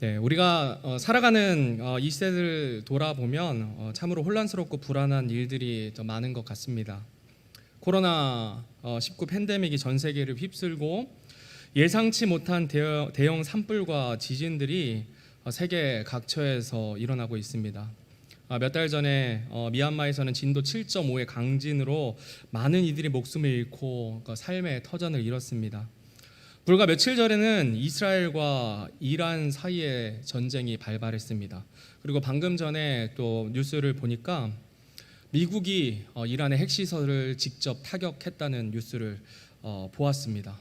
네, 우리가 살아가는 이 시대를 돌아보면 참으로 혼란스럽고 불안한 일들이 더 많은 것 같습니다. 코로나19 팬데믹이 전 세계를 휩쓸고 예상치 못한 대형 산불과 지진들이 세계 각처에서 일어나고 있습니다. 몇 달 전에 미얀마에서는 진도 7.5의 강진으로 많은 이들이 목숨을 잃고 삶의 터전을 잃었습니다. 불과 며칠 전에는 이스라엘과 이란 사이에 전쟁이 발발했습니다. 그리고 방금 전에 또 뉴스를 보니까 미국이 이란의 핵시설을 직접 타격했다는 뉴스를 보았습니다.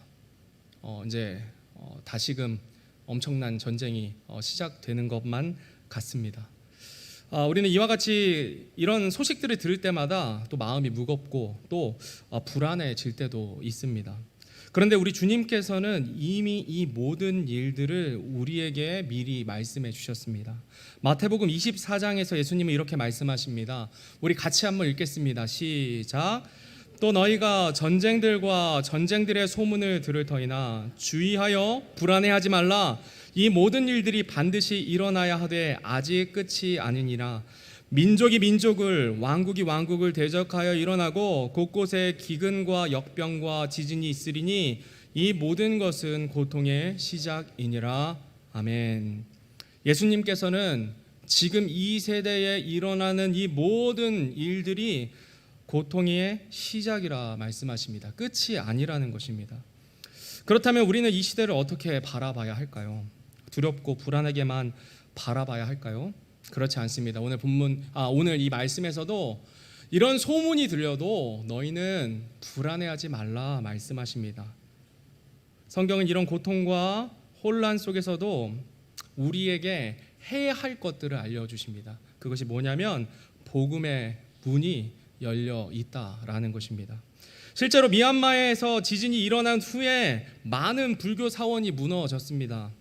이제 다시금 엄청난 전쟁이 시작되는 것만 같습니다. 우리는 이와 같이 이런 소식들을 들을 때마다 또 마음이 무겁고 또 불안해질 때도 있습니다. 그런데 우리 주님께서는 이미 이 모든 일들을 우리에게 미리 말씀해 주셨습니다. 마태복음 24장에서 예수님은 이렇게 말씀하십니다. 우리 같이 한번 읽겠습니다. 시작. 또 너희가 전쟁들과 전쟁들의 소문을 들을 터이나 주의하여 불안해하지 말라. 이 모든 일들이 반드시 일어나야 하되 아직 끝이 아니니라. 민족이 민족을, 왕국이 왕국을 대적하여 일어나고 곳곳에 기근과 역병과 지진이 있으리니 이 모든 것은 고통의 시작이니라. 아멘. 예수님께서는 지금 이 세대에 일어나는 이 모든 일들이 고통의 시작이라 말씀하십니다. 끝이 아니라는 것입니다. 그렇다면 우리는 이 시대를 어떻게 바라봐야 할까요? 두렵고 불안하게만 바라봐야 할까요? 그렇지 않습니다. 오늘 이 말씀에서도 이런 소문이 들려도 너희는 불안해하지 말라 말씀하십니다. 성경은 이런 고통과 혼란 속에서도 우리에게 해야 할 것들을 알려주십니다. 그것이 뭐냐면 복음의 문이 열려 있다라는 것입니다. 실제로 미얀마에서 지진이 일어난 후에 많은 불교 사원이 무너졌습니다.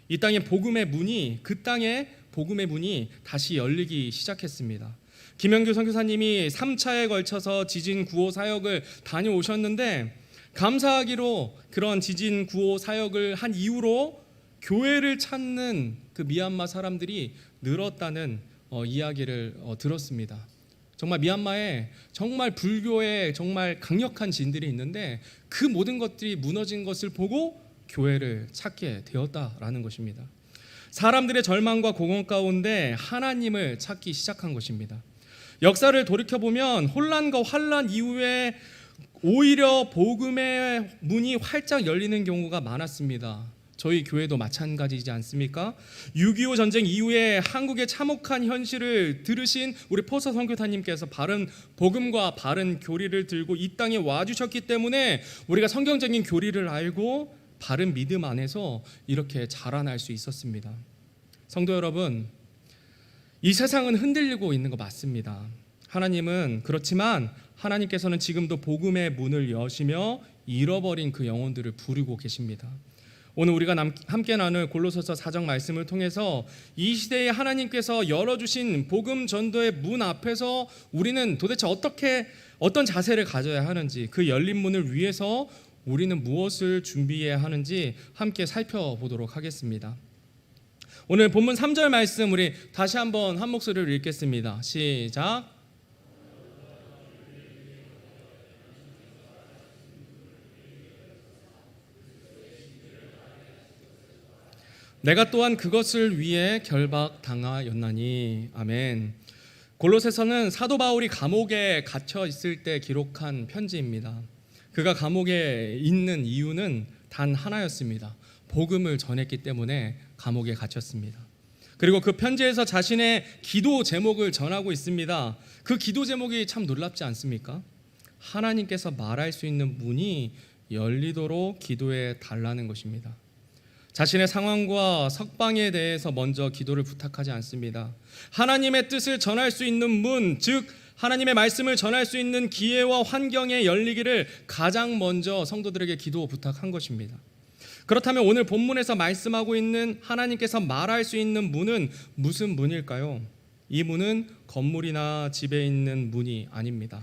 이 땅에 그 땅에 복음의 문이 다시 열리기 시작했습니다. 김영규 선교사님이 3차에 걸쳐서 지진 구호 사역을 다녀오셨는데 감사하기로 그런 지진 구호 사역을 한 이후로 교회를 찾는 그 미얀마 사람들이 늘었다는 이야기를 들었습니다. 정말 미얀마에 정말 불교의 정말 강력한 진들이 있는데 그 모든 것들이 무너진 것을 보고 교회를 찾게 되었다라는 것입니다. 사람들의 절망과 공허 가운데 하나님을 찾기 시작한 것입니다. 역사를 돌이켜보면 혼란과 환란 이후에 오히려 복음의 문이 활짝 열리는 경우가 많았습니다. 저희 교회도 마찬가지지 않습니까? 6.25 전쟁 이후에 한국의 참혹한 현실을 들으신 우리 포서 선교사님께서 바른 복음과 바른 교리를 들고 이 땅에 와주셨기 때문에 우리가 성경적인 교리를 알고 바른 믿음 안에서 이렇게 자라날 수 있었습니다. 성도 여러분, 이 세상은 흔들리고 있는 거 맞습니다. 그렇지만 하나님께서는 지금도 복음의 문을 여시며 잃어버린 그 영혼들을 부르고 계십니다. 오늘 우리가 함께 나눌 골로새서 4장 말씀을 통해서 이 시대에 하나님께서 열어주신 복음 전도의 문 앞에서 우리는 도대체 어떤 자세를 가져야 하는지, 그 열린 문을 위해서 우리는 무엇을 준비해야 하는지 함께 살펴보도록 하겠습니다. 오늘 본문 3절 말씀 우리 다시 한번 한 목소리로 읽겠습니다. 시작. 내가 또한 그것을 위해 결박당하였나니. 아멘. 골로새서는 사도 바울이 감옥에 갇혀 있을 때 기록한 편지입니다. 그가 감옥에 있는 이유는 단 하나였습니다. 복음을 전했기 때문에 감옥에 갇혔습니다. 그리고 그 편지에서 자신의 기도 제목을 전하고 있습니다. 그 기도 제목이 참 놀랍지 않습니까? 하나님께서 말할 수 있는 문이 열리도록 기도해 달라는 것입니다. 자신의 상황과 석방에 대해서 먼저 기도를 부탁하지 않습니다. 하나님의 뜻을 전할 수 있는 문, 즉 하나님의 말씀을 전할 수 있는 기회와 환경에 열리기를 가장 먼저 성도들에게 기도 부탁한 것입니다. 그렇다면 오늘 본문에서 말씀하고 있는 하나님께서 말할 수 있는 문은 무슨 문일까요? 이 문은 건물이나 집에 있는 문이 아닙니다.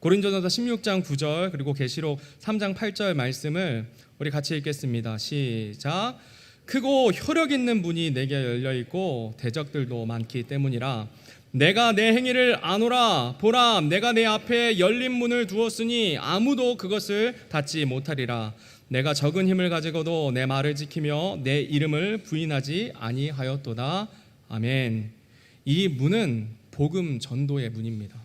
고린도전서 16장 9절 그리고 계시록 3장 8절 말씀을 우리 같이 읽겠습니다. 시작. 크고 효력 있는 문이 내게 열려 있고 대적들도 많기 때문이라. 내가 내 행위를 아노라. 보라, 내가 내 앞에 열린 문을 두었으니 아무도 그것을 닫지 못하리라. 내가 적은 힘을 가지고도 내 말을 지키며 내 이름을 부인하지 아니하였도다. 아멘. 이 문은 복음 전도의 문입니다.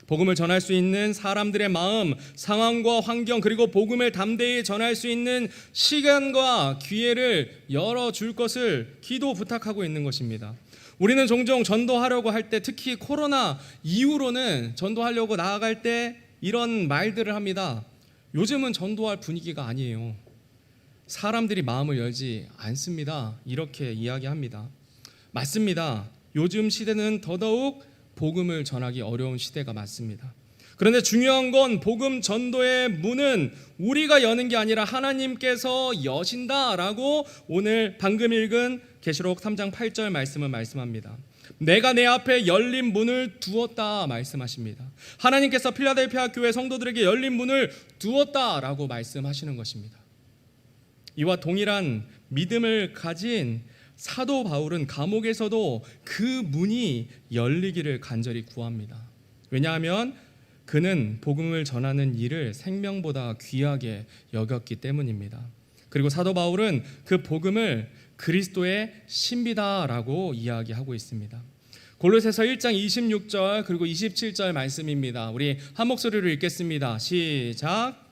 복음을 전할 수 있는 사람들의 마음, 상황과 환경, 그리고 복음을 담대히 전할 수 있는 시간과 기회를 열어줄 것을 기도 부탁하고 있는 것입니다. 우리는 종종 전도하려고 할 때, 특히 코로나 이후로는 전도하려고 나아갈 때 이런 말들을 합니다. 요즘은 전도할 분위기가 아니에요. 사람들이 마음을 열지 않습니다. 이렇게 이야기합니다. 맞습니다. 요즘 시대는 더더욱 복음을 전하기 어려운 시대가 맞습니다. 그런데 중요한 건 복음 전도의 문은 우리가 여는 게 아니라 하나님께서 여신다라고 오늘 방금 읽은 계시록 3장 8절 말씀은 말씀합니다. 내가 내 앞에 열린 문을 두었다 말씀하십니다. 하나님께서 필라델피아 교회 성도들에게 열린 문을 두었다라고 말씀하시는 것입니다. 이와 동일한 믿음을 가진 사도 바울은 감옥에서도 그 문이 열리기를 간절히 구합니다. 왜냐하면 그는 복음을 전하는 일을 생명보다 귀하게 여겼기 때문입니다. 그리고 사도 바울은 그 복음을 그리스도의 신비다라고 이야기하고 있습니다. 골로새서 1장 26절 그리고 27절 말씀입니다. 우리 한 목소리로 읽겠습니다. 시작.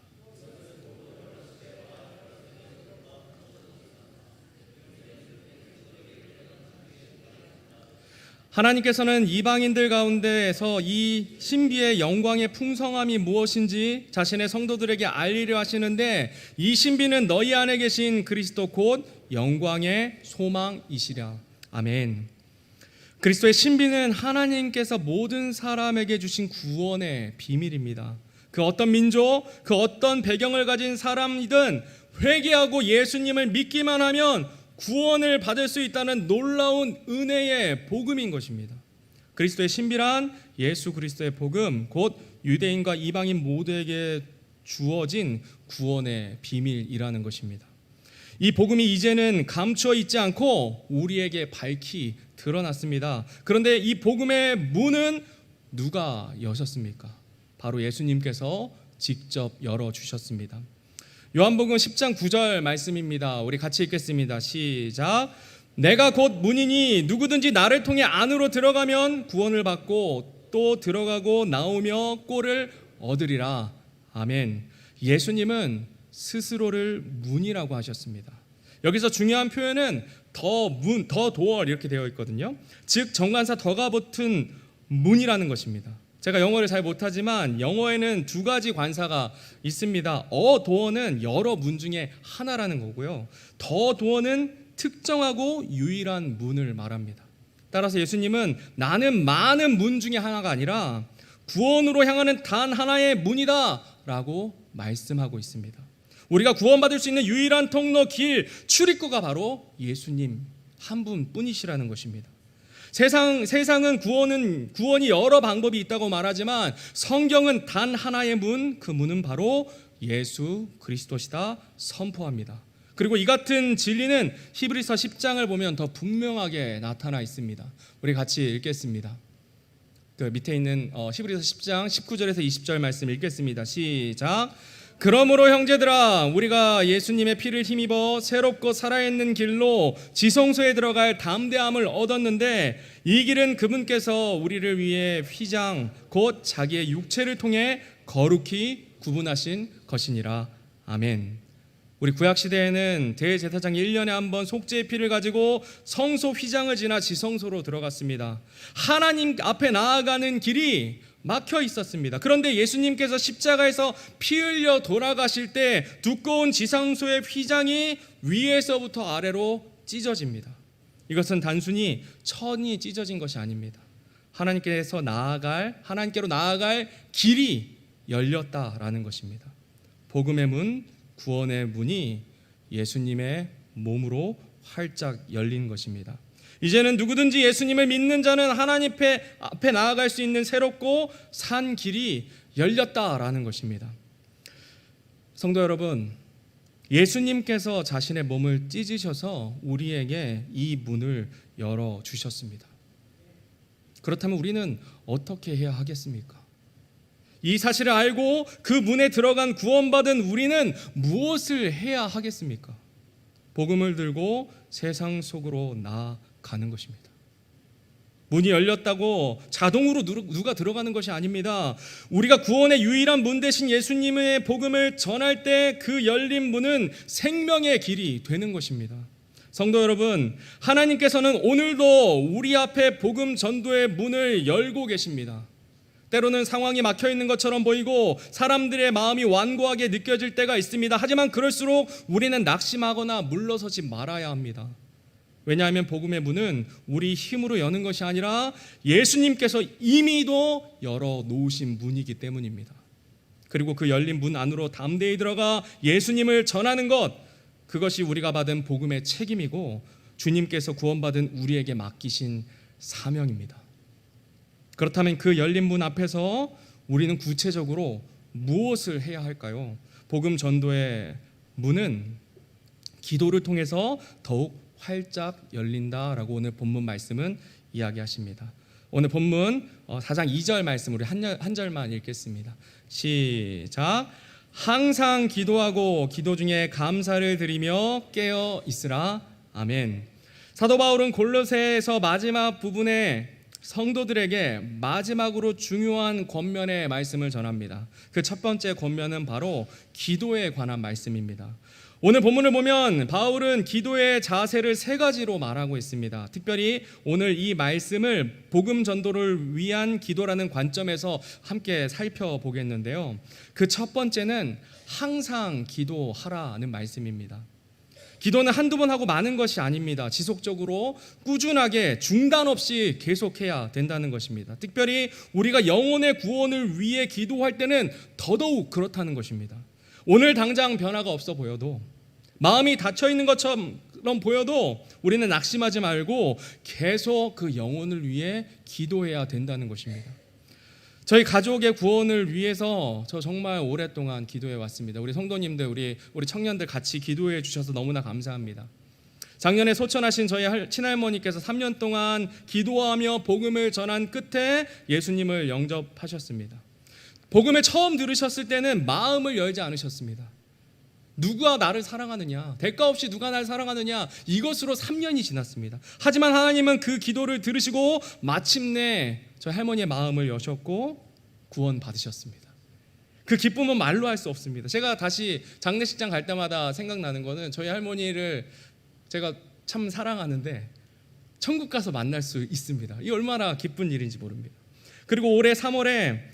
하나님께서는 이방인들 가운데에서 이 신비의 영광의 풍성함이 무엇인지 자신의 성도들에게 알리려 하시는데, 이 신비는 너희 안에 계신 그리스도 곧 영광의 소망이시라. 아멘. 그리스도의 신비는 하나님께서 모든 사람에게 주신 구원의 비밀입니다. 그 어떤 민족, 그 어떤 배경을 가진 사람이든 회개하고 예수님을 믿기만 하면 구원을 받을 수 있다는 놀라운 은혜의 복음인 것입니다. 그리스도의 신비란 예수 그리스도의 복음, 곧 유대인과 이방인 모두에게 주어진 구원의 비밀이라는 것입니다. 이 복음이 이제는 감추어 있지 않고 우리에게 밝히 드러났습니다. 그런데 이 복음의 문은 누가 여셨습니까? 바로 예수님께서 직접 열어주셨습니다. 요한복음 10장 9절 말씀입니다. 우리 같이 읽겠습니다. 시작. 내가 곧 문이니 누구든지 나를 통해 안으로 들어가면 구원을 받고 또 들어가고 나오며 꼴을 얻으리라. 아멘. 예수님은 스스로를 문이라고 하셨습니다. 여기서 중요한 표현은 더 도어 이렇게 되어 있거든요. 즉 정관사 더가 붙은 문이라는 것입니다. 제가 영어를 잘 못하지만 영어에는 두 가지 관사가 있습니다. 도어는 여러 문 중에 하나라는 거고요. 더 도어는 특정하고 유일한 문을 말합니다. 따라서 예수님은 나는 많은 문 중에 하나가 아니라 구원으로 향하는 단 하나의 문이다 라고 말씀하고 있습니다. 우리가 구원받을 수 있는 유일한 통로, 길, 출입구가 바로 예수님 한 분뿐이시라는 것입니다. 세상은 구원이 여러 방법이 있다고 말하지만 성경은 단 하나의 문, 그 문은 바로 예수 그리스도시다 선포합니다. 그리고 이 같은 진리는 히브리서 10장을 보면 더 분명하게 나타나 있습니다. 우리 같이 읽겠습니다. 그 밑에 있는 히브리서 10장 19절에서 20절 말씀 읽겠습니다. 시작. 그러므로 형제들아, 우리가 예수님의 피를 힘입어 새롭고 살아있는 길로 지성소에 들어갈 담대함을 얻었는데, 이 길은 그분께서 우리를 위해 휘장 곧 자기의 육체를 통해 거룩히 구분하신 것이니라. 아멘. 우리 구약시대에는 대제사장이 1년에 한 번 속죄의 피를 가지고 성소 휘장을 지나 지성소로 들어갔습니다. 하나님 앞에 나아가는 길이 막혀 있었습니다. 그런데 예수님께서 십자가에서 피 흘려 돌아가실 때 두꺼운 지성소의 휘장이 위에서부터 아래로 찢어집니다. 이것은 단순히 천이 찢어진 것이 아닙니다. 하나님께로 나아갈 길이 열렸다라는 것입니다. 복음의 문, 구원의 문이 예수님의 몸으로 활짝 열린 것입니다. 이제는 누구든지 예수님을 믿는 자는 하나님 앞에 나아갈 수 있는 새롭고 산 길이 열렸다라는 것입니다. 성도 여러분, 예수님께서 자신의 몸을 찢으셔서 우리에게 이 문을 열어 주셨습니다. 그렇다면 우리는 어떻게 해야 하겠습니까? 이 사실을 알고 그 문에 들어간 구원받은 우리는 무엇을 해야 하겠습니까? 복음을 들고 세상 속으로 나아가는 것입니다. 문이 열렸다고 자동으로 누가 들어가는 것이 아닙니다. 우리가 구원의 유일한 문 대신 예수님의 복음을 전할 때 그 열린 문은 생명의 길이 되는 것입니다. 성도 여러분, 하나님께서는 오늘도 우리 앞에 복음 전도의 문을 열고 계십니다. 때로는 상황이 막혀 있는 것처럼 보이고 사람들의 마음이 완고하게 느껴질 때가 있습니다. 하지만 그럴수록 우리는 낙심하거나 물러서지 말아야 합니다. 왜냐하면 복음의 문은 우리 힘으로 여는 것이 아니라 예수님께서 이미도 열어놓으신 문이기 때문입니다. 그리고 그 열린 문 안으로 담대히 들어가 예수님을 전하는 것, 그것이 우리가 받은 복음의 책임이고 주님께서 구원받은 우리에게 맡기신 사명입니다. 그렇다면 그 열린 문 앞에서 우리는 구체적으로 무엇을 해야 할까요? 복음 전도의 문은 기도를 통해서 더욱 활짝 열린다라고 오늘 본문 말씀은 이야기하십니다. 오늘 본문 4장 2절 말씀 우리 한 절만 읽겠습니다. 시작. 항상 기도하고 기도 중에 감사를 드리며 깨어 있으라. 아멘. 사도 바울은 골로새에서 마지막 부분에 성도들에게 마지막으로 중요한 권면의 말씀을 전합니다. 그 첫 번째 권면은 바로 기도에 관한 말씀입니다. 오늘 본문을 보면 바울은 기도의 자세를 세 가지로 말하고 있습니다. 특별히 오늘 이 말씀을 복음 전도를 위한 기도라는 관점에서 함께 살펴보겠는데요. 그 첫 번째는 항상 기도하라는 말씀입니다. 기도는 한두 번 하고 마는 것이 아닙니다. 지속적으로 꾸준하게 중단 없이 계속해야 된다는 것입니다. 특별히 우리가 영혼의 구원을 위해 기도할 때는 더더욱 그렇다는 것입니다. 오늘 당장 변화가 없어 보여도, 마음이 닫혀 있는 것처럼 보여도 우리는 낙심하지 말고 계속 그 영혼을 위해 기도해야 된다는 것입니다. 저희 가족의 구원을 위해서 저 정말 오랫동안 기도해 왔습니다. 우리 성도님들, 우리 청년들 같이 기도해 주셔서 너무나 감사합니다. 작년에 소천하신 저희 친할머니께서 3년 동안 기도하며 복음을 전한 끝에 예수님을 영접하셨습니다. 복음을 처음 들으셨을 때는 마음을 열지 않으셨습니다. 누가 나를 사랑하느냐, 대가 없이 누가 나를 사랑하느냐, 이것으로 3년이 지났습니다. 하지만 하나님은 그 기도를 들으시고 마침내 저희 할머니의 마음을 여셨고 구원 받으셨습니다. 그 기쁨은 말로 할 수 없습니다. 제가 다시 장례식장 갈 때마다 생각나는 거는 저희 할머니를 제가 참 사랑하는데 천국 가서 만날 수 있습니다. 이 얼마나 기쁜 일인지 모릅니다. 그리고 올해 3월에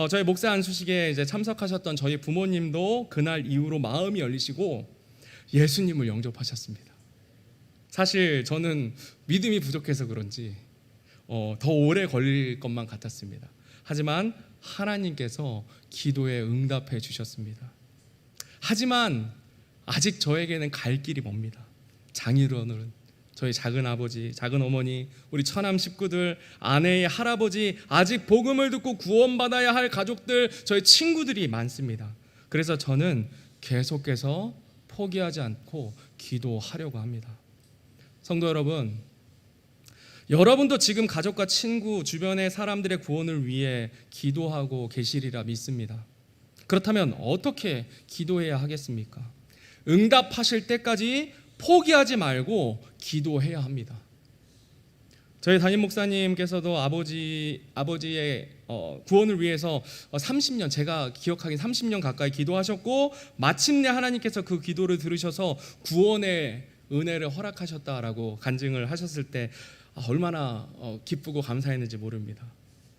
저희 목사 안수식에 이제 참석하셨던 저희 부모님도 그날 이후로 마음이 열리시고 예수님을 영접하셨습니다. 사실 저는 믿음이 부족해서 그런지 더 오래 걸릴 것만 같았습니다. 하지만 하나님께서 기도에 응답해 주셨습니다. 하지만 아직 저에게는 갈 길이 멉니다. 장인어른, 저희 작은 아버지, 작은 어머니, 우리 처남 식구들, 아내의 할아버지, 아직 복음을 듣고 구원받아야 할 가족들, 저희 친구들이 많습니다. 그래서 저는 계속해서 포기하지 않고 기도하려고 합니다. 성도 여러분, 여러분도 지금 가족과 친구, 주변의 사람들의 구원을 위해 기도하고 계시리라 믿습니다. 그렇다면 어떻게 기도해야 하겠습니까? 응답하실 때까지 포기하지 말고 기도해야 합니다. 저희 담임 목사님께서도 아버지의 구원을 위해서 30년, 제가 기억하기엔 30년 가까이 기도하셨고 마침내 하나님께서 그 기도를 들으셔서 구원의 은혜를 허락하셨다라고 간증을 하셨을 때 얼마나 기쁘고 감사했는지 모릅니다.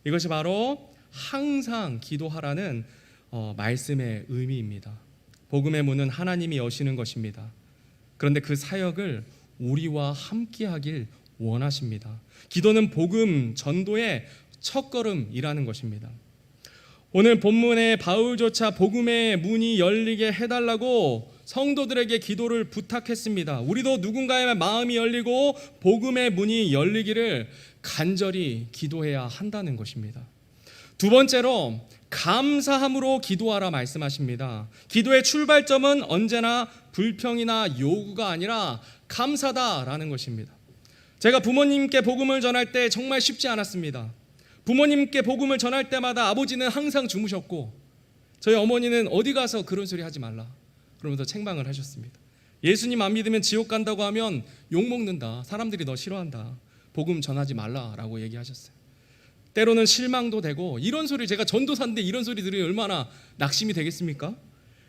이것이 바로 항상 기도하라는 말씀의 의미입니다. 복음의 문은 하나님이 여시는 것입니다. 그런데 그 사역을 우리와 함께 하길 원하십니다. 기도는 복음 전도의 첫걸음이라는 것입니다. 오늘 본문에 바울조차 복음의 문이 열리게 해달라고 성도들에게 기도를 부탁했습니다. 우리도 누군가의 마음이 열리고 복음의 문이 열리기를 간절히 기도해야 한다는 것입니다. 두 번째로 감사함으로 기도하라 말씀하십니다. 기도의 출발점은 언제나 불평이나 요구가 아니라 감사다라는 것입니다. 제가 부모님께 복음을 전할 때 정말 쉽지 않았습니다. 부모님께 복음을 전할 때마다 아버지는 항상 주무셨고 저희 어머니는 어디 가서 그런 소리 하지 말라 그러면서 책망을 하셨습니다. 예수님 안 믿으면 지옥 간다고 하면 욕먹는다, 사람들이 너 싫어한다, 복음 전하지 말라라고 얘기하셨어요. 때로는 실망도 되고, 이런 소리, 제가 전도사인데 이런 소리 들으면 얼마나 낙심이 되겠습니까?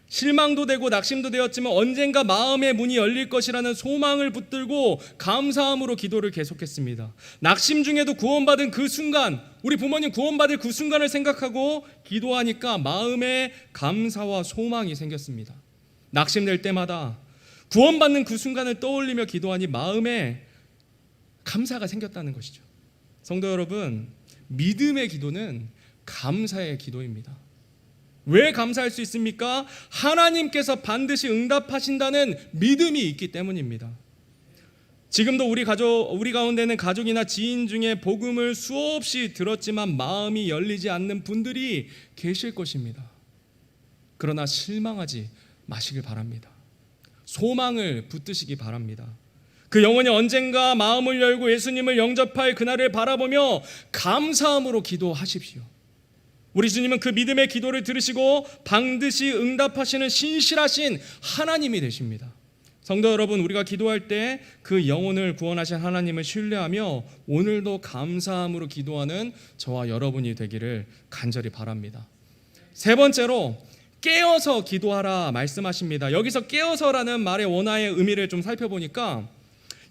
실망도 되고 낙심도 되었지만 언젠가 마음의 문이 열릴 것이라는 소망을 붙들고 감사함으로 기도를 계속했습니다. 낙심 중에도 구원받은 그 순간, 우리 부모님 구원받을 그 순간을 생각하고 기도하니까 마음에 감사와 소망이 생겼습니다. 낙심될 때마다 구원받는 그 순간을 떠올리며 기도하니 마음에 감사가 생겼다는 것이죠. 성도 여러분, 믿음의 기도는 감사의 기도입니다. 왜 감사할 수 있습니까? 하나님께서 반드시 응답하신다는 믿음이 있기 때문입니다. 지금도 우리 가운데는 가족이나 지인 중에 복음을 수없이 들었지만 마음이 열리지 않는 분들이 계실 것입니다. 그러나 실망하지 마시길 바랍니다. 소망을 붙드시기 바랍니다. 그 영혼이 언젠가 마음을 열고 예수님을 영접할 그날을 바라보며 감사함으로 기도하십시오. 우리 주님은 그 믿음의 기도를 들으시고 반드시 응답하시는 신실하신 하나님이 되십니다. 성도 여러분, 우리가 기도할 때 그 영혼을 구원하신 하나님을 신뢰하며 오늘도 감사함으로 기도하는 저와 여러분이 되기를 간절히 바랍니다. 세 번째로 깨어서 기도하라 말씀하십니다. 여기서 깨어서라는 말의 원어의 의미를 좀 살펴보니까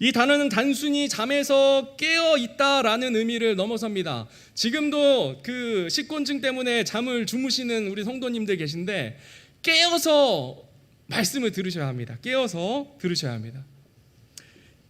이 단어는 단순히 잠에서 깨어 있다라는 의미를 넘어섭니다. 지금도 그 식곤증 때문에 잠을 주무시는 우리 성도님들 계신데 깨어서 말씀을 들으셔야 합니다. 깨어서 들으셔야 합니다.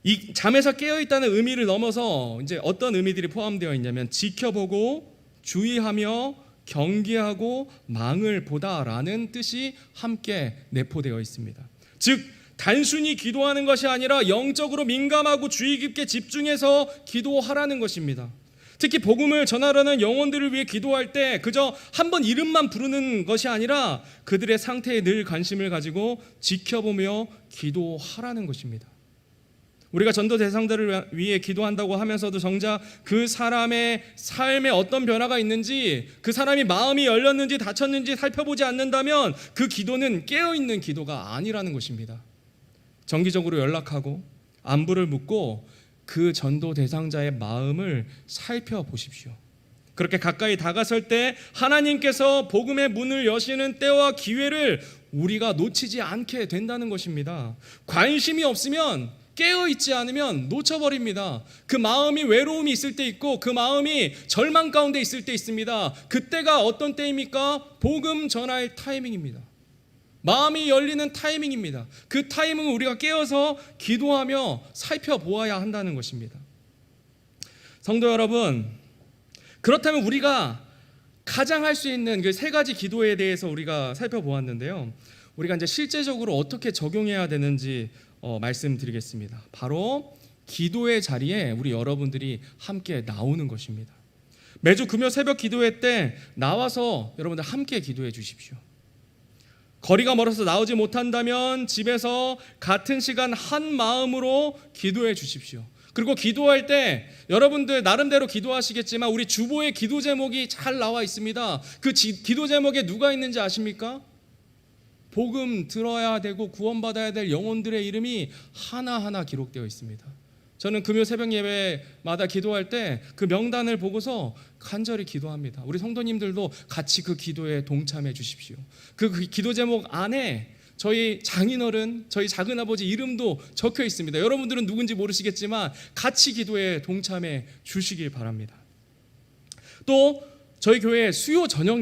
이 잠에서 깨어 있다는 의미를 넘어서 이제 어떤 의미들이 포함되어 있냐면 지켜보고 주의하며 경계하고 망을 보다라는 뜻이 함께 내포되어 있습니다. 즉 단순히 기도하는 것이 아니라 영적으로 민감하고 주의 깊게 집중해서 기도하라는 것입니다. 특히 복음을 전하려는 영혼들을 위해 기도할 때 그저 한번 이름만 부르는 것이 아니라 그들의 상태에 늘 관심을 가지고 지켜보며 기도하라는 것입니다. 우리가 전도 대상들을 위해 기도한다고 하면서도 정작 그 사람의 삶에 어떤 변화가 있는지, 그 사람이 마음이 열렸는지 닫혔는지 살펴보지 않는다면 그 기도는 깨어있는 기도가 아니라는 것입니다. 정기적으로 연락하고 안부를 묻고 그 전도 대상자의 마음을 살펴보십시오. 그렇게 가까이 다가설 때 하나님께서 복음의 문을 여시는 때와 기회를 우리가 놓치지 않게 된다는 것입니다. 관심이 없으면, 깨어있지 않으면 놓쳐버립니다. 그 마음이 외로움이 있을 때 있고 그 마음이 절망 가운데 있을 때 있습니다. 그때가 어떤 때입니까? 복음 전할 타이밍입니다. 마음이 열리는 타이밍입니다. 그 타이밍을 우리가 깨어서 기도하며 살펴보아야 한다는 것입니다. 성도 여러분, 그렇다면 우리가 가장 할 수 있는 그 세 가지 기도에 대해서 우리가 살펴보았는데요. 우리가 이제 실제적으로 어떻게 적용해야 되는지 말씀드리겠습니다. 바로 기도의 자리에 우리 여러분들이 함께 나오는 것입니다. 매주 금요 새벽 기도회 때 나와서 여러분들 함께 기도해 주십시오. 거리가 멀어서 나오지 못한다면 집에서 같은 시간 한 마음으로 기도해 주십시오. 그리고 기도할 때 여러분들 나름대로 기도하시겠지만 우리 주보에 기도 제목이 잘 나와 있습니다. 그 기도 제목에 누가 있는지 아십니까? 복음 들어야 되고 구원받아야 될 영혼들의 이름이 하나하나 기록되어 있습니다. 저는 금요 새벽 예배마다 기도할 때 그 명단을 보고서 간절히 기도합니다. 우리 성도님들도 같이 그 기도에 동참해 주십시오. 그 기도 제목 안에 저희 장인어른, 저희 작은아버지 이름도 적혀 있습니다. 여러분들은 누군지 모르시겠지만 같이 기도에 동참해 주시길 바랍니다. 또 저희 교회에 수요 저녁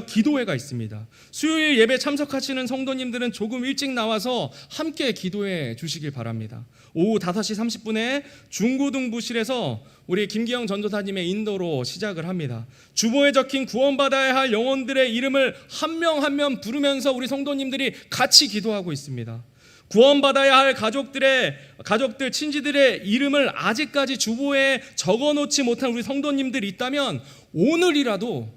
기도회가 있습니다. 수요일 예배 참석하시는 성도님들은 조금 일찍 나와서 함께 기도해 주시길 바랍니다. 오후 5시 30분에 중고등부실에서 우리 김기영 전도사님의 인도로 시작을 합니다. 주보에 적힌 구원받아야 할 영혼들의 이름을 한 명 한 명 부르면서 우리 성도님들이 같이 기도하고 있습니다. 구원받아야 할 가족들, 친지들의 이름을 아직까지 주보에 적어놓지 못한 우리 성도님들이 있다면 오늘이라도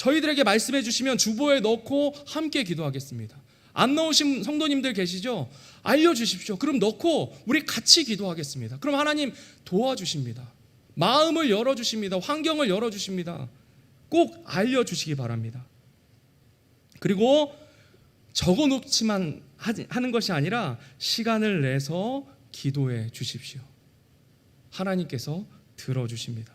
저희들에게 말씀해 주시면 주보에 넣고 함께 기도하겠습니다. 안 넣으신 성도님들 계시죠? 알려주십시오. 그럼 넣고 우리 같이 기도하겠습니다. 그럼 하나님 도와주십니다. 마음을 열어주십니다. 환경을 열어주십니다. 꼭 알려주시기 바랍니다. 그리고 적어놓지만 하는 것이 아니라 시간을 내서 기도해 주십시오. 하나님께서 들어주십니다.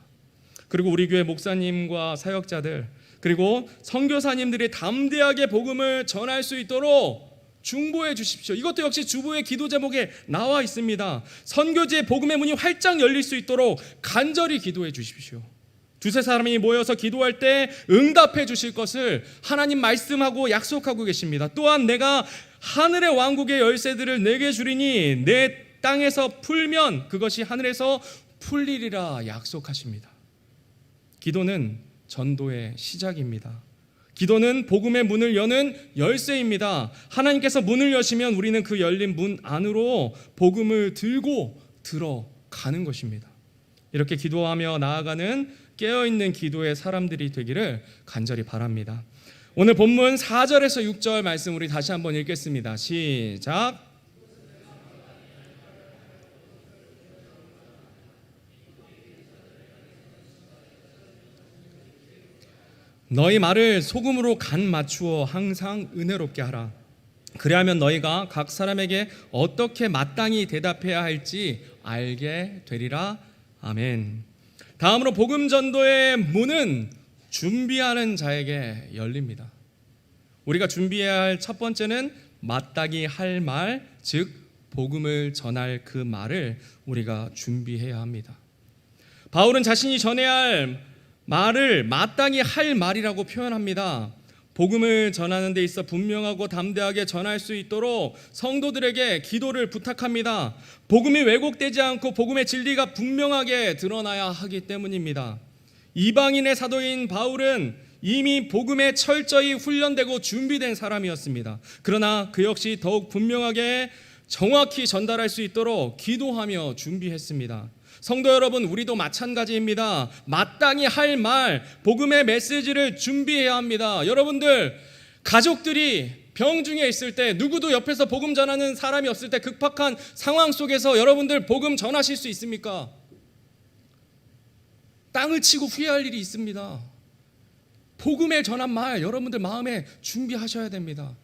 그리고 우리 교회 목사님과 사역자들 그리고 선교사님들이 담대하게 복음을 전할 수 있도록 중보해 주십시오. 이것도 역시 주보의 기도 제목에 나와 있습니다. 선교지의 복음의 문이 활짝 열릴 수 있도록 간절히 기도해 주십시오. 두세 사람이 모여서 기도할 때 응답해 주실 것을 하나님 말씀하고 약속하고 계십니다. 또한 내가 하늘의 왕국의 열쇠들을 내게 주리니 내 땅에서 풀면 그것이 하늘에서 풀리리라 약속하십니다. 기도는 전도의 시작입니다. 기도는 복음의 문을 여는 열쇠입니다. 하나님께서 문을 여시면 우리는 그 열린 문 안으로 복음을 들고 들어가는 것입니다. 이렇게 기도하며 나아가는 깨어있는 기도의 사람들이 되기를 간절히 바랍니다. 오늘 본문 4절에서 6절 말씀 우리 다시 한번 읽겠습니다. 시작. 너희 말을 소금으로 간 맞추어 항상 은혜롭게 하라. 그리하면 너희가 각 사람에게 어떻게 마땅히 대답해야 할지 알게 되리라. 아멘. 다음으로 복음 전도의 문은 준비하는 자에게 열립니다. 우리가 준비해야 할 첫 번째는 마땅히 할 말, 즉 복음을 전할 그 말을 우리가 준비해야 합니다. 바울은 자신이 전해야 할 말을 마땅히 할 말이라고 표현합니다. 복음을 전하는 데 있어 분명하고 담대하게 전할 수 있도록 성도들에게 기도를 부탁합니다. 복음이 왜곡되지 않고 복음의 진리가 분명하게 드러나야 하기 때문입니다. 이방인의 사도인 바울은 이미 복음에 철저히 훈련되고 준비된 사람이었습니다. 그러나 그 역시 더욱 분명하게 정확히 전달할 수 있도록 기도하며 준비했습니다. 성도 여러분, 우리도 마찬가지입니다. 마땅히 할 말, 복음의 메시지를 준비해야 합니다. 여러분들, 가족들이 병중에 있을 때, 누구도 옆에서 복음 전하는 사람이 없을 때, 급박한 상황 속에서 여러분들 복음 전하실 수 있습니까? 땅을 치고 후회할 일이 있습니다. 복음에 전한 말 여러분들 마음에 준비하셔야 됩니다.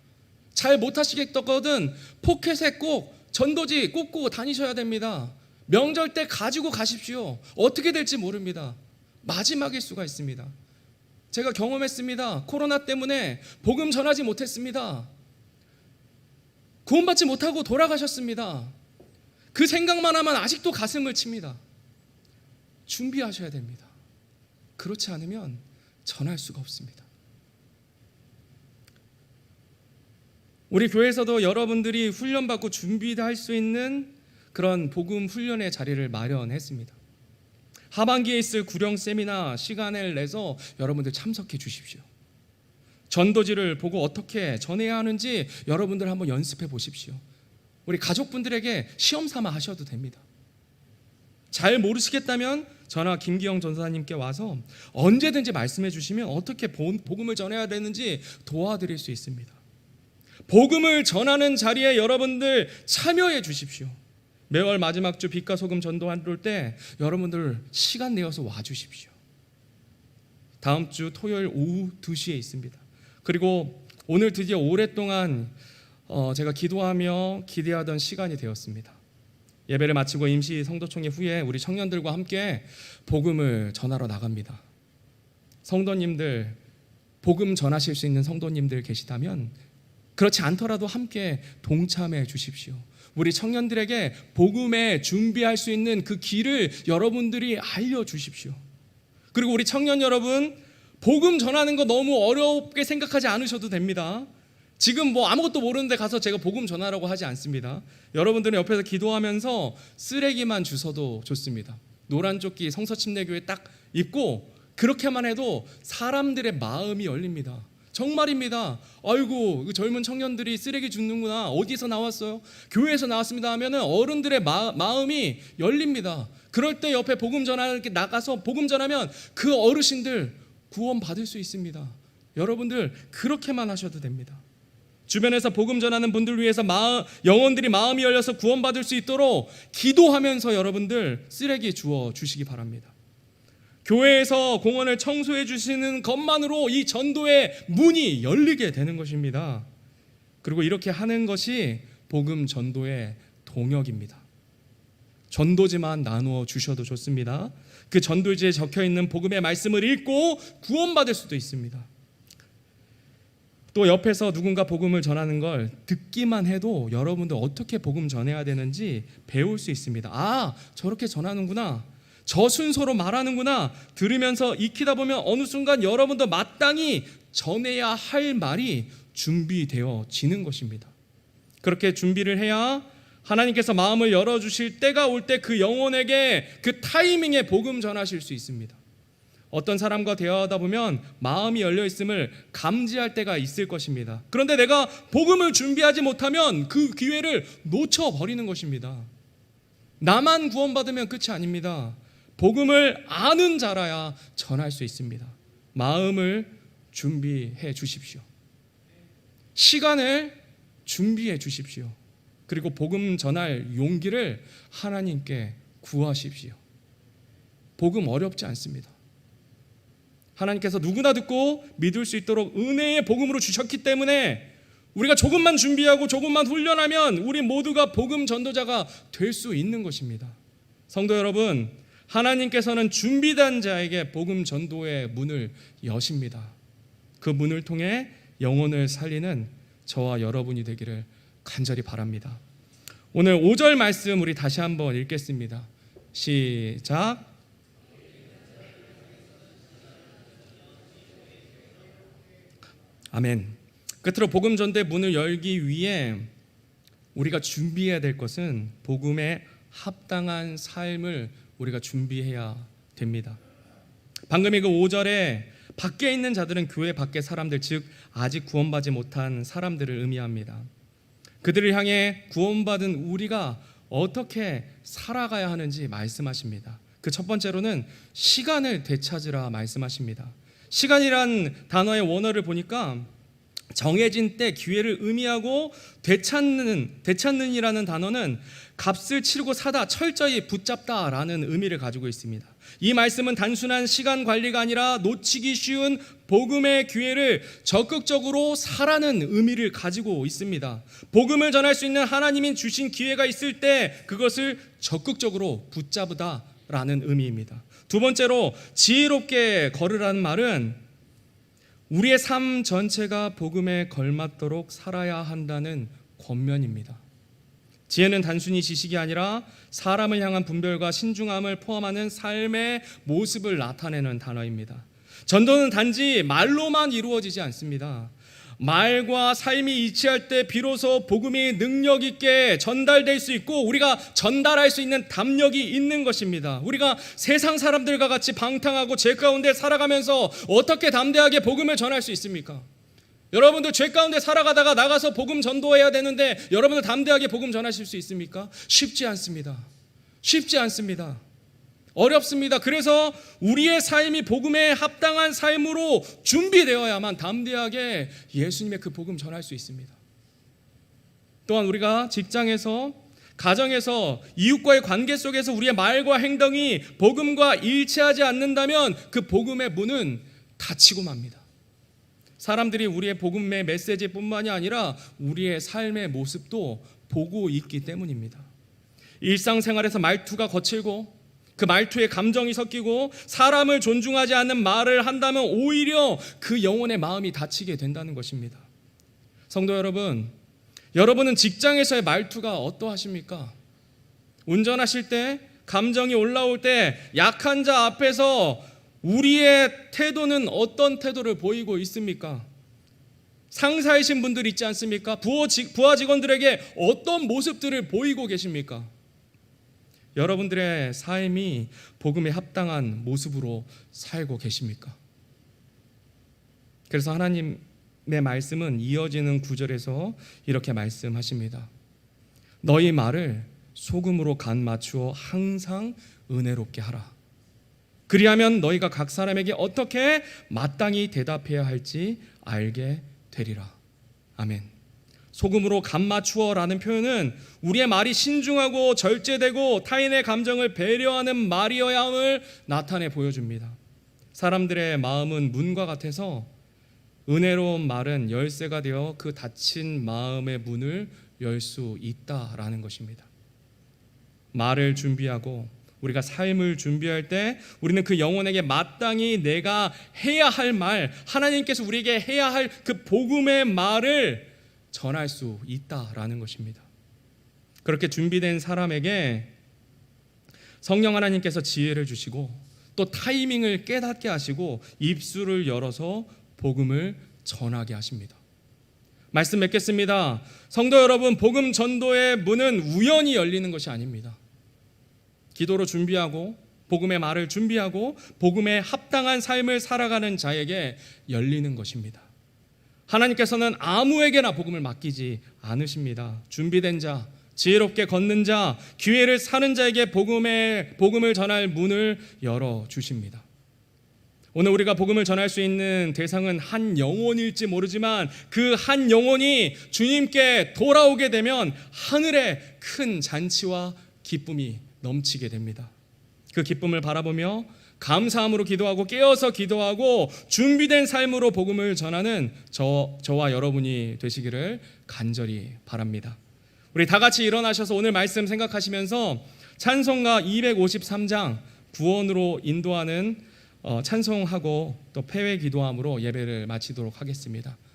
잘 못하시겠거든 포켓에 꼭 전도지 꽂고 다니셔야 됩니다. 명절 때 가지고 가십시오. 어떻게 될지 모릅니다. 마지막일 수가 있습니다. 제가 경험했습니다. 코로나 때문에 복음 전하지 못했습니다. 구원받지 못하고 돌아가셨습니다. 그 생각만 하면 아직도 가슴을 칩니다. 준비하셔야 됩니다. 그렇지 않으면 전할 수가 없습니다. 우리 교회에서도 여러분들이 훈련받고 준비할 수 있는 그런 복음 훈련의 자리를 마련했습니다. 하반기에 있을 구령 세미나 시간을 내서 여러분들 참석해 주십시오. 전도지를 보고 어떻게 전해야 하는지 여러분들 한번 연습해 보십시오. 우리 가족분들에게 시험 삼아 하셔도 됩니다. 잘 모르시겠다면 저나 김기영 전사님께 와서 언제든지 말씀해 주시면 어떻게 복음을 전해야 되는지 도와드릴 수 있습니다. 복음을 전하는 자리에 여러분들 참여해 주십시오. 매월 마지막 주 빛과 소금 전도할 때 여러분들 시간 내어서 와 주십시오. 다음 주 토요일 오후 2시에 있습니다. 그리고 오늘 드디어 오랫동안 제가 기도하며 기대하던 시간이 되었습니다. 예배를 마치고 임시 성도총회 후에 우리 청년들과 함께 복음을 전하러 나갑니다. 성도님들, 복음 전하실 수 있는 성도님들 계시다면 그렇지 않더라도 함께 동참해 주십시오. 우리 청년들에게 복음에 준비할 수 있는 그 길을 여러분들이 알려주십시오. 그리고 우리 청년 여러분, 복음 전하는 거 너무 어렵게 생각하지 않으셔도 됩니다. 지금 아무것도 모르는데 가서 제가 복음 전하라고 하지 않습니다. 여러분들은 옆에서 기도하면서 쓰레기만 주워도 좋습니다. 노란 조끼 성서침례교회 딱 입고 그렇게만 해도 사람들의 마음이 열립니다. 정말입니다. 아이고, 그 젊은 청년들이 쓰레기 줍는구나. 어디서 나왔어요? 교회에서 나왔습니다 하면 어른들의 마음이 열립니다. 그럴 때 옆에 복음 전하게 나가서 복음 전하면 그 어르신들 구원 받을 수 있습니다. 여러분들 그렇게만 하셔도 됩니다. 주변에서 복음 전하는 분들 위해서 영혼들이 마음이 열려서 구원받을 수 있도록 기도하면서 여러분들 쓰레기 주워 주시기 바랍니다. 교회에서 공원을 청소해 주시는 것만으로 이 전도의 문이 열리게 되는 것입니다. 그리고 이렇게 하는 것이 복음 전도의 동역입니다. 전도지만 나누어 주셔도 좋습니다. 그 전도지에 적혀있는 복음의 말씀을 읽고 구원받을 수도 있습니다. 또 옆에서 누군가 복음을 전하는 걸 듣기만 해도 여러분들 어떻게 복음 전해야 되는지 배울 수 있습니다. 아, 저렇게 전하는구나, 저 순서로 말하는구나. 들으면서 익히다 보면 어느 순간 여러분도 마땅히 전해야 할 말이 준비되어지는 것입니다. 그렇게 준비를 해야 하나님께서 마음을 열어주실 때가 올 때 그 영혼에게 그 타이밍에 복음 전하실 수 있습니다. 어떤 사람과 대화하다 보면 마음이 열려있음을 감지할 때가 있을 것입니다. 그런데 내가 복음을 준비하지 못하면 그 기회를 놓쳐버리는 것입니다. 나만 구원받으면 끝이 아닙니다. 복음을 아는 자라야 전할 수 있습니다. 마음을 준비해 주십시오. 시간을 준비해 주십시오. 그리고 복음 전할 용기를 하나님께 구하십시오. 복음 어렵지 않습니다. 하나님께서 누구나 듣고 믿을 수 있도록 은혜의 복음으로 주셨기 때문에 우리가 조금만 준비하고 조금만 훈련하면 우리 모두가 복음 전도자가 될 수 있는 것입니다. 성도 여러분, 하나님께서는 준비된 자에게 복음 전도의 문을 여십니다. 그 문을 통해 영혼을 살리는 저와 여러분이 되기를 간절히 바랍니다. 오늘 5절 말씀 우리 다시 한번 읽겠습니다. 시작. 아멘. 끝으로 복음 전도의 문을 열기 위해 우리가 준비해야 될 것은 복음에 합당한 삶을 우리가 준비해야 됩니다. 방금 그 5절에 밖에 있는 자들은 교회 밖의 사람들, 즉 아직 구원받지 못한 사람들을 의미합니다. 그들을 향해 구원받은 우리가 어떻게 살아가야 하는지 말씀하십니다. 그 첫 번째로는 시간을 되찾으라 말씀하십니다. 시간이란 단어의 원어를 보니까 정해진 때 기회를 의미하고 되찾는이라는 단어는 값을 치르고 사다, 철저히 붙잡다라는 의미를 가지고 있습니다. 이 말씀은 단순한 시간 관리가 아니라 놓치기 쉬운 복음의 기회를 적극적으로 사라는 의미를 가지고 있습니다. 복음을 전할 수 있는 하나님이 주신 기회가 있을 때 그것을 적극적으로 붙잡다라는 의미입니다. 두 번째로 지혜롭게 걸으라는 말은 우리의 삶 전체가 복음에 걸맞도록 살아야 한다는 권면입니다. 지혜는 단순히 지식이 아니라 사람을 향한 분별과 신중함을 포함하는 삶의 모습을 나타내는 단어입니다. 전도는 단지 말로만 이루어지지 않습니다. 말과 삶이 일치할 때 비로소 복음이 능력 있게 전달될 수 있고 우리가 전달할 수 있는 담력이 있는 것입니다. 우리가 세상 사람들과 같이 방탕하고 죄 가운데 살아가면서 어떻게 담대하게 복음을 전할 수 있습니까? 여러분들 죄 가운데 살아가다가 나가서 복음 전도해야 되는데 여러분들 담대하게 복음 전하실 수 있습니까? 쉽지 않습니다. 쉽지 않습니다. 어렵습니다. 그래서 우리의 삶이 복음에 합당한 삶으로 준비되어야만 담대하게 예수님의 그 복음 전할 수 있습니다. 또한 우리가 직장에서, 가정에서, 이웃과의 관계 속에서 우리의 말과 행동이 복음과 일치하지 않는다면 그 복음의 문은 닫히고 맙니다. 사람들이 우리의 복음의 메시지뿐만이 아니라 우리의 삶의 모습도 보고 있기 때문입니다. 일상생활에서 말투가 거칠고 그 말투에 감정이 섞이고 사람을 존중하지 않는 말을 한다면 오히려 그 영혼의 마음이 다치게 된다는 것입니다. 성도 여러분, 여러분은 직장에서의 말투가 어떠하십니까? 운전하실 때, 감정이 올라올 때 약한 자 앞에서 우리의 태도는 어떤 태도를 보이고 있습니까? 상사이신 분들 있지 않습니까? 부하 직원들에게 어떤 모습들을 보이고 계십니까? 여러분들의 삶이 복음에 합당한 모습으로 살고 계십니까? 그래서 하나님의 말씀은 이어지는 구절에서 이렇게 말씀하십니다. 너희 말을 소금으로 간 맞추어 항상 은혜롭게 하라. 그리하면 너희가 각 사람에게 어떻게 마땅히 대답해야 할지 알게 되리라. 아멘. 소금으로 간 맞추어라는 표현은 우리의 말이 신중하고 절제되고 타인의 감정을 배려하는 말이어야 함을 나타내 보여줍니다. 사람들의 마음은 문과 같아서 은혜로운 말은 열쇠가 되어 그 닫힌 마음의 문을 열 수 있다라는 것입니다. 말을 준비하고 우리가 삶을 준비할 때 우리는 그 영혼에게 마땅히 내가 해야 할 말, 하나님께서 우리에게 해야 할 그 복음의 말을 전할 수 있다라는 것입니다. 그렇게 준비된 사람에게 성령 하나님께서 지혜를 주시고 또 타이밍을 깨닫게 하시고 입술을 열어서 복음을 전하게 하십니다. 말씀 맺겠습니다. 성도 여러분, 복음 전도의 문은 우연히 열리는 것이 아닙니다. 기도로 준비하고 복음의 말을 준비하고 복음에 합당한 삶을 살아가는 자에게 열리는 것입니다. 하나님께서는 아무에게나 복음을 맡기지 않으십니다. 준비된 자, 지혜롭게 걷는 자, 기회를 사는 자에게 복음을 전할 문을 열어주십니다. 오늘 우리가 복음을 전할 수 있는 대상은 한 영혼일지 모르지만 그 한 영혼이 주님께 돌아오게 되면 하늘에 큰 잔치와 기쁨이 넘치게 됩니다. 그 기쁨을 바라보며 감사함으로 기도하고 깨어서 기도하고 준비된 삶으로 복음을 전하는 저와 여러분이 되시기를 간절히 바랍니다. 우리 다 같이 일어나셔서 오늘 말씀 생각하시면서 찬송가 253장 구원으로 인도하는 찬송하고 또 패회 기도함으로 예배를 마치도록 하겠습니다.